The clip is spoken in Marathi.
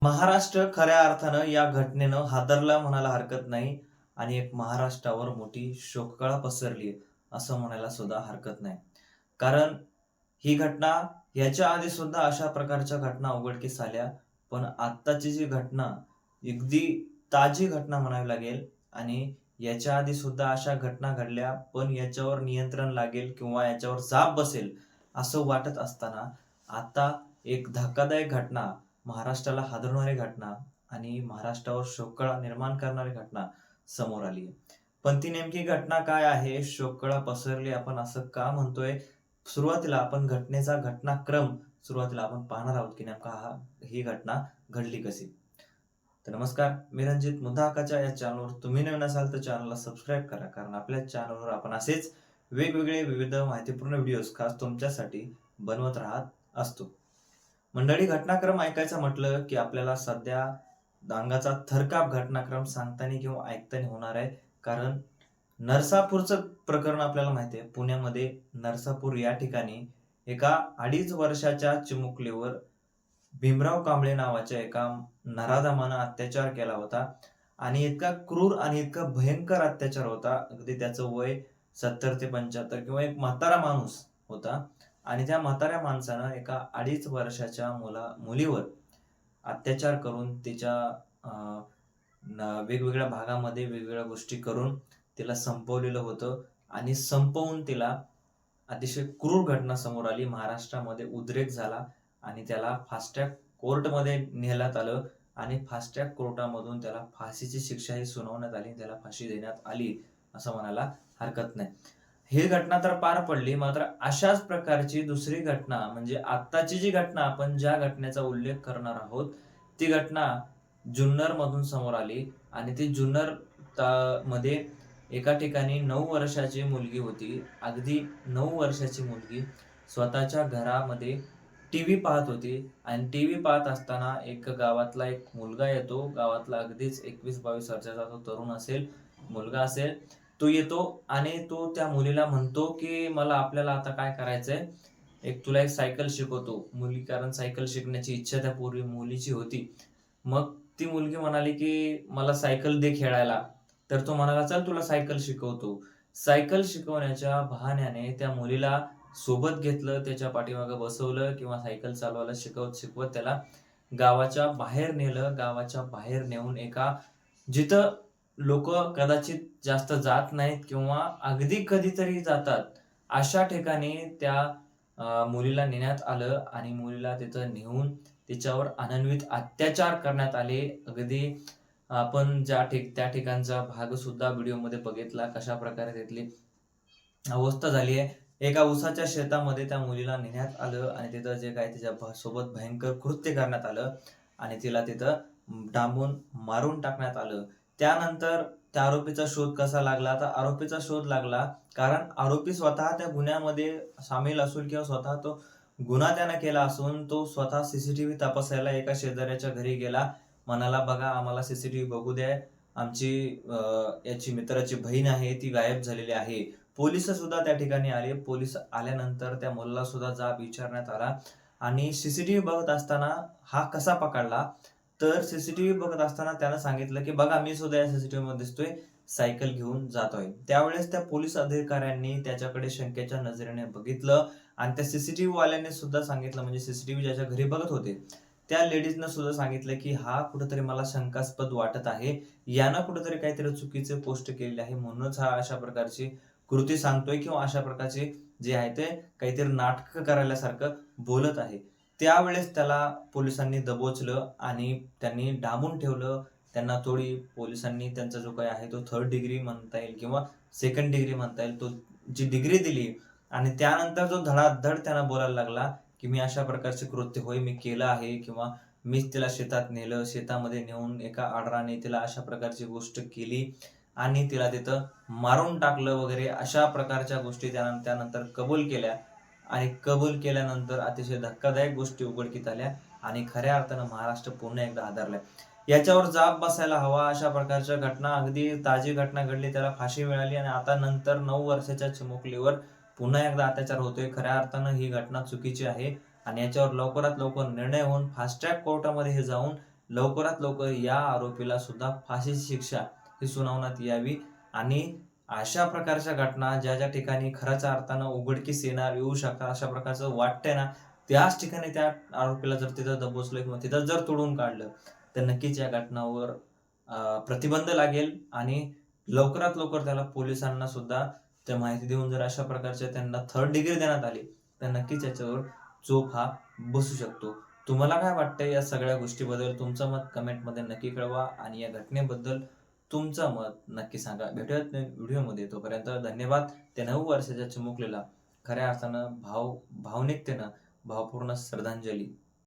महाराष्ट्र खऱ्या अर्थानं या घटनेनं हादरला म्हणायला हरकत नाही आणि एक महाराष्ट्रावर मोठी शोककळा पसरली आहे, असं म्हणायला सुद्धा हरकत नाही. कारण ही घटना याच्या आधी सुद्धा अशा प्रकारच्या घटना उघडकीस आल्या, पण आत्ताची जी घटना अगदी ताजी घटना म्हणावी लागेल आणि याच्या आधी सुद्धा अशा घटना घडल्या, पण याच्यावर नियंत्रण लागेल किंवा याच्यावर चाप बसेल असं वाटत असताना आता एक धक्कादायक घटना, महाराष्ट्राला हादरवणारी घटना आणि महाराष्ट्रावर शोककळा निर्माण करणारी घटना समोर आली आहे. पण ती नेमकी घटना काय आहे? शोककळा पसरली आपण असं का म्हणतोय? सुरुवातीला आपण घटनेचा घटनाक्रम सुरुवातीला आपण पाहणार आहोत, की नेमका ही घटना घडली कशी? तर नमस्कार, मी रणजित. मुद्दा हक्काच्या या चॅनलवर तुम्ही नवीन असाल तर चॅनलला सबस्क्राईब करा. कारण आपल्या चॅनलवर आपण असेच वेगवेगळे विविध माहितीपूर्ण व्हिडिओज खास तुमच्यासाठी बनवत राहत असतो. मंडळी, घटनाक्रम ऐकायचं म्हटलं की आपल्याला सध्या अंगाचा थरकाप घटनाक्रम सांगताना किंवा ऐकताना होणार आहे. कारण नरसापूरचं प्रकरण आपल्याला माहिती आहे. पुण्यामध्ये नरसापूर या ठिकाणी एका 2.5 वर्षाच्या चिमुकलीवर भीमराव कांबळे नावाच्या एका नराधमानं अत्याचार केला होता आणि इतका क्रूर आणि इतका भयंकर अत्याचार होता. अगदी त्याचं वय 70 ते 75 किंवा एक म्हातारा माणूस होता आणि त्या म्हाताऱ्या माणसानं एका 2.5 वर्षाच्या मुलीवर अत्याचार करून तिच्या वेगवेगळ्या भागामध्ये वेगवेगळ्या गोष्टी करून तिला संपवलेलं होतं आणि संपवून तिला अतिशय क्रूर घटना समोर आली. महाराष्ट्रामध्ये उद्रेक झाला आणि त्याला फास्ट ट्रॅक कोर्टमध्ये नेण्यात आलं आणि फास्ट ट्रॅक कोर्टामधून त्याला फाशीची शिक्षाही सुनावण्यात आली. त्याला फाशी देण्यात आली असं म्हणायला हरकत नाही. ही घटना तर पार पडली, मात्र अशाच प्रकारची दुसरी घटना म्हणजे आत्ताची जी घटना आपण ज्या घटनेचा उल्लेख करणार आहोत, ती घटना जुन्नर मधून समोर आली आणि ती जुन्नर मध्ये एका ठिकाणी 9 वर्षाची मुलगी होती. अगदी 9 वर्षाची मुलगी स्वतःच्या घरामध्ये टीव्ही पाहत होती आणि टीव्ही पाहत असताना एक गावातला एक मुलगा येतो. गावातला अगदीच 21-22 वर्षाचा तो तरुण असेल, मुलगा असेल. तो येतो आणि तो त्या मुलीला म्हणतो, की "मला आपल्याला आता काय करायचंय, तुला एक सायकल शिकवतो." कारण सायकल शिकण्याची इच्छा त्या मुलीची होती. मग ती मुलगी म्हणाली, की "मला सायकल दे खेळायला." तर तो म्हणाला, "चल तुला सायकल शिकवतो." सायकल शिकवण्याच्या बहाण्याने त्या मुलीला सोबत घेतलं, त्याच्या पाठीमागे बसवलं किंवा सायकल चालवायला शिकवत-शिकवत त्याला गावाच्या बाहेर नेलं. गावाच्या बाहेर नेऊन एका जिथं लोकं कदाचित जास्त जात नाहीत किंवा अगदी कधीतरी जातात, अशा ठिकाणी त्या मुलीला नेण्यात आलं आणि मुलीला तिथं नेऊन तिच्यावर अनन्वित अत्याचार करण्यात आले. अगदी आपण त्या ठिकाणचा भाग सुद्धा व्हिडिओमध्ये बघितला, कशाप्रकारे तिथली अवस्था झाली आहे. एका उसाच्या शेतामध्ये त्या मुलीला नेण्यात आलं आणि तिथं जे काही तिच्या सोबत भयंकर कृत्य करण्यात आलं आणि तिला तिथं डांबून मारून टाकण्यात आलं. त्यानंतर त्या आरोपीचा शोध कसा लागला? तर आरोपीचा शोध लागला कारण आरोपी स्वतः त्या गुन्ह्यामध्ये सामील असून किंवा स्वतः तो गुन्हा त्यानं केला असून तो स्वतः सीसीटीव्ही तपासायला एका शेजाऱ्याच्या घरी गेला. म्हणाला, "बघा, आम्हाला सीसीटीव्ही बघू द्या. आमची याची मित्राची बहीण आहे, ती गायब झालेली आहे." पोलिस सुद्धा त्या ठिकाणी आले. पोलीस आल्यानंतर त्या मुलाला सुद्धा जाब विचारण्यात आला आणि सीसीटीव्ही बघत असताना हा कसा पकडला? तर सीसीटीव्ही बघत असताना त्यानं सांगितलं, की "बघा, मी सुद्धा या सीसीटीव्हीमध्ये दिसतोय, सायकल घेऊन जातोय." त्यावेळेस त्या पोलीस अधिकाऱ्यांनी त्याच्याकडे शंकेच्या नजरेने बघितलं आणि त्या सीसीटीव्ही वाल्यांनी सुद्धा सांगितलं, म्हणजे सीसीटीव्ही ज्याच्या घरी बघत होते, त्या लेडीजनं सुद्धा सांगितलं, की "हा कुठेतरी मला शंकास्पद वाटत आहे. यानं कुठेतरी काहीतरी चुकीची पोस्ट केलेली आहे, म्हणूनच हा अशा प्रकारची कृती सांगतोय किंवा अशा प्रकारचे जे आहे ते काहीतरी नाटकं करायल्यासारखं बोलत आहे." त्यावेळेस त्याला पोलिसांनी दबोचलं आणि त्यांनी डांबून ठेवलं. त्यांना थोडी पोलिसांनी त्यांचा जो काही आहे तो 3rd डिग्री म्हणता येईल किंवा 2nd डिग्री म्हणता येईल, तो जी डिग्री दिली आणि त्यानंतर जो धडाधड त्यानं बोलायला लागला, की "मी अशा प्रकारचे कृत्य होय मी केलं आहे किंवा मीच तिला शेतात नेलं, शेतामध्ये नेऊन एका आडराने तिला अशा प्रकारची गोष्ट केली आणि तिला तिथं मारून टाकलं" वगैरे अशा प्रकारच्या गोष्टी त्यानंतर कबूल केल्या आणि कबूल केल्यानंतर अतिशय धक्कादायक गोष्टी उघडकीस आल्या आणि खऱ्या अर्थानं महाराष्ट्र पुन्हा एकदा हादरलाय. याच्यावर जाब बसायला हवा. अशा प्रकारच्या घटना, अगदी ताजी घटना घडली, त्याला फाशी मिळाली आणि आता नंतर 9 वर्षाच्या चिमुकलीवर पुन्हा एकदा अत्याचार होतोय. खऱ्या अर्थानं ही घटना चुकीची आहे आणि याच्यावर लवकरात लवकर निर्णय होऊन फास्ट ट्रॅक कोर्टामध्ये हे जाऊन लवकरात लवकर या आरोपीला सुद्धा फाशीची शिक्षा ही सुनावण्यात यावी आणि अशा प्रकारच्या घटना ज्या ठिकाणी खऱ्याच्या अर्थानं उघडकीस येऊ शकतात अशा प्रकारचं वाटतंय ना, त्याच ठिकाणी त्या आरोपीला जर तिथं दबोचलं किंवा तिथं जर तोडून काढलं, तर नक्कीच या घटनावर प्रतिबंध लागेल आणि लवकरात लवकर त्याला पोलिसांना सुद्धा त्या माहिती देऊन जर अशा प्रकारच्या त्यांना थर्ड डिग्री देण्यात आली, तर नक्कीच याच्यावर चोप हा बसू शकतो. तुम्हाला काय वाटतंय या सगळ्या गोष्टीबद्दल? तुमचं मत कमेंटमध्ये नक्की कळवा आणि या घटनेबद्दल तुमचं मत नक्की सांगा. भेटूयात व्हिडिओमध्ये. तोपर्यंत धन्यवाद. त्या 9 वर्षाच्या चिमुकलीला खऱ्या अर्थानं भावनिकतेनं भावपूर्ण श्रद्धांजली.